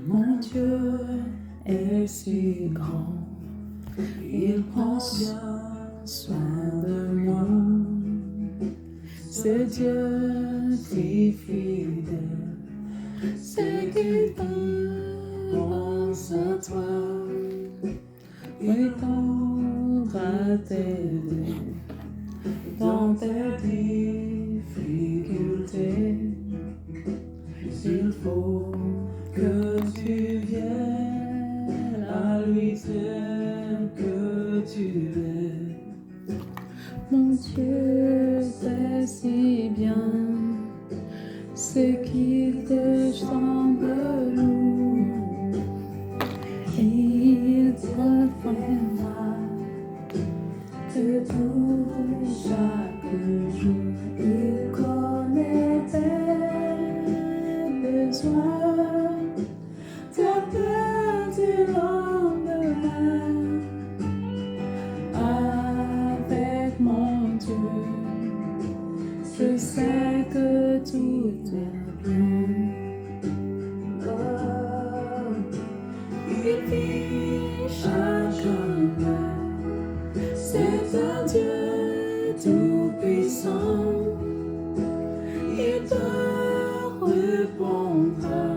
Mon Dieu est si grand, il prend bien soin de moi. C'est Dieu si fidèle, c'est qu'il pense à toi. Oui, tendra t'aider dans tes difficultés. Il faut que tu viennes à lui tel que tu es. Mon Dieu t'aime si bien, c'est qu'il te semble lourd. Et il te fera que tout chaque jour. Il connaît tes besoins, t'as peur du lendemain. Avec mon Dieu, je sais que tout est bien. Oh, il vit chaque matin. C'est un Dieu tout-puissant. Il te répondra.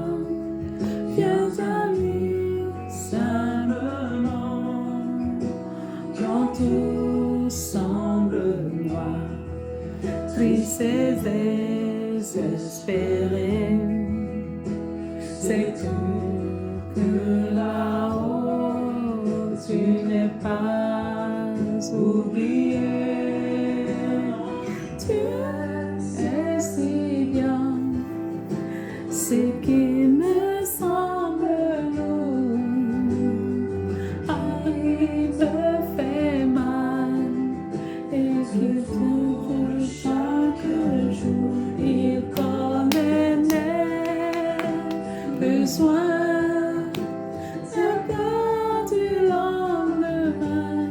Viens à lui simplement. Quand tout semble noir, triste et désespéré, sais-tu que là-haut tu n'es pas oublié? Tu es si bien, c'est qu'il me semble lourd. Ah, il me fait mal et qu'il trouve chaque jour. Il connaît mes besoins, t'as peur du lendemain.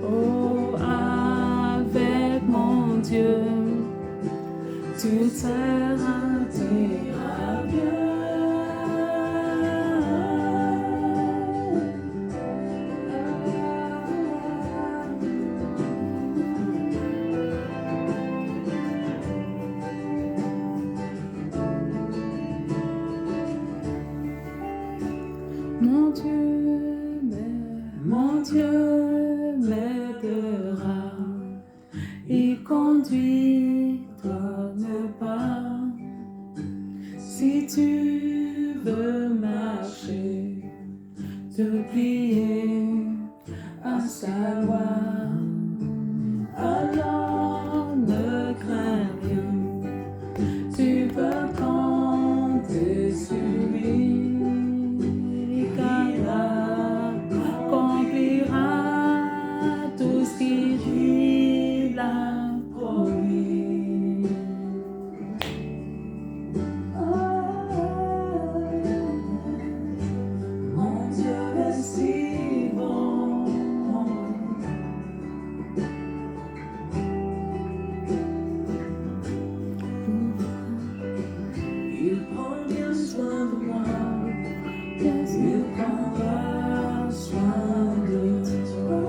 Oh, avec mon Dieu, tout ira bien. Mon Dieu m'aidera, il conduit ton pas. Si tu veux marcher, te plier à sa loi, alors ne crains rien, tu peux compter sur lui. Tout ce qu'il a promis. Mon Dieu est si bon. Il prend bien soin de moi. Il prendra soin de toi.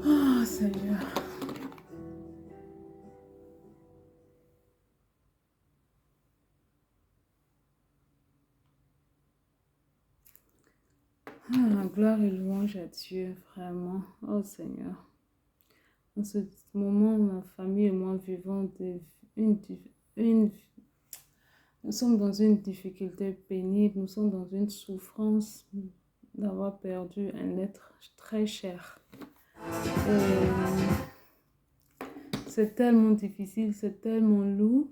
Oh Seigneur. Gloire et louange à Dieu, vraiment. Oh Seigneur. En ce moment, ma famille et moi vivons nous sommes dans une difficulté pénible, nous sommes dans une souffrance d'avoir perdu un être très cher. C'est tellement difficile, c'est tellement lourd.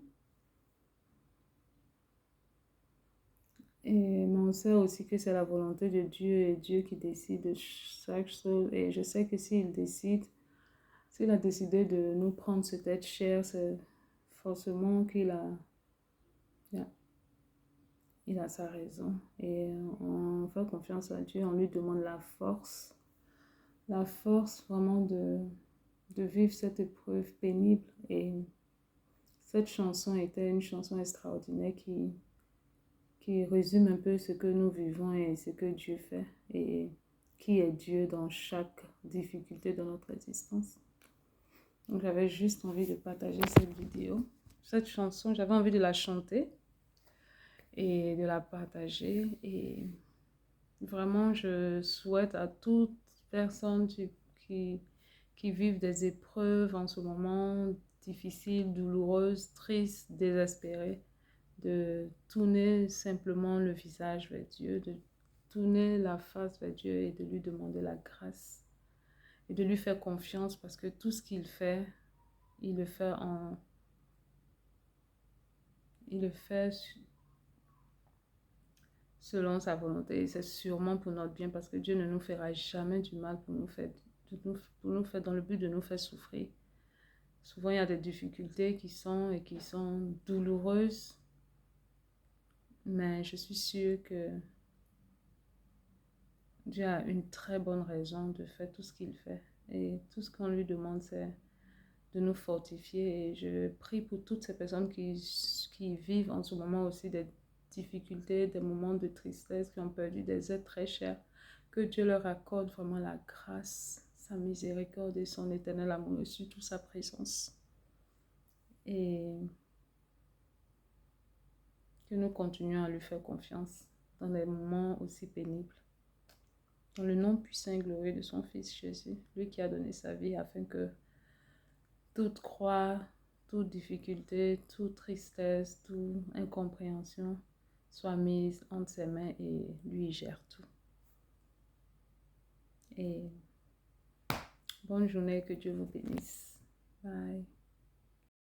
Et mon on sait aussi que c'est la volonté de Dieu et Dieu qui décide de chaque chose. Et je sais que s'il a décidé de nous prendre cette tête chère, c'est forcément il a sa raison. Et on fait confiance à Dieu, on lui demande la force vraiment de vivre cette épreuve pénible. Et cette chanson était une chanson extraordinaire qui résume un peu ce que nous vivons et ce que Dieu fait et qui est Dieu dans chaque difficulté de notre existence. Donc j'avais juste envie de partager cette vidéo, cette chanson, j'avais envie de la chanter et de la partager. Et vraiment, je souhaite à toute personne qui vivent des épreuves en ce moment difficiles, douloureuses, tristes, désespérées, de tourner simplement le visage vers Dieu, de tourner la face vers Dieu et de lui demander la grâce et de lui faire confiance parce que tout ce qu'il fait, il le fait selon sa volonté. Et c'est sûrement pour notre bien parce que Dieu ne nous fera jamais du mal pour nous faire dans le but de nous faire souffrir. Souvent, il y a des difficultés qui sont douloureuses, mais je suis sûre que Dieu a une très bonne raison de faire tout ce qu'il fait. Et tout ce qu'on lui demande, c'est de nous fortifier. Et je prie pour toutes ces personnes qui vivent en ce moment aussi des difficultés, des moments de tristesse, qui ont perdu des êtres très chers. Que Dieu leur accorde vraiment la grâce, sa miséricorde et son éternel amour et surtout sa présence. Et que nous continuons à lui faire confiance dans des moments aussi pénibles. Dans le nom puissant et glorieux de son Fils Jésus, lui qui a donné sa vie afin que toute croix, toute difficulté, toute tristesse, toute incompréhension soit mise entre ses mains et lui gère tout. Et bonne journée, que Dieu vous bénisse. Bye.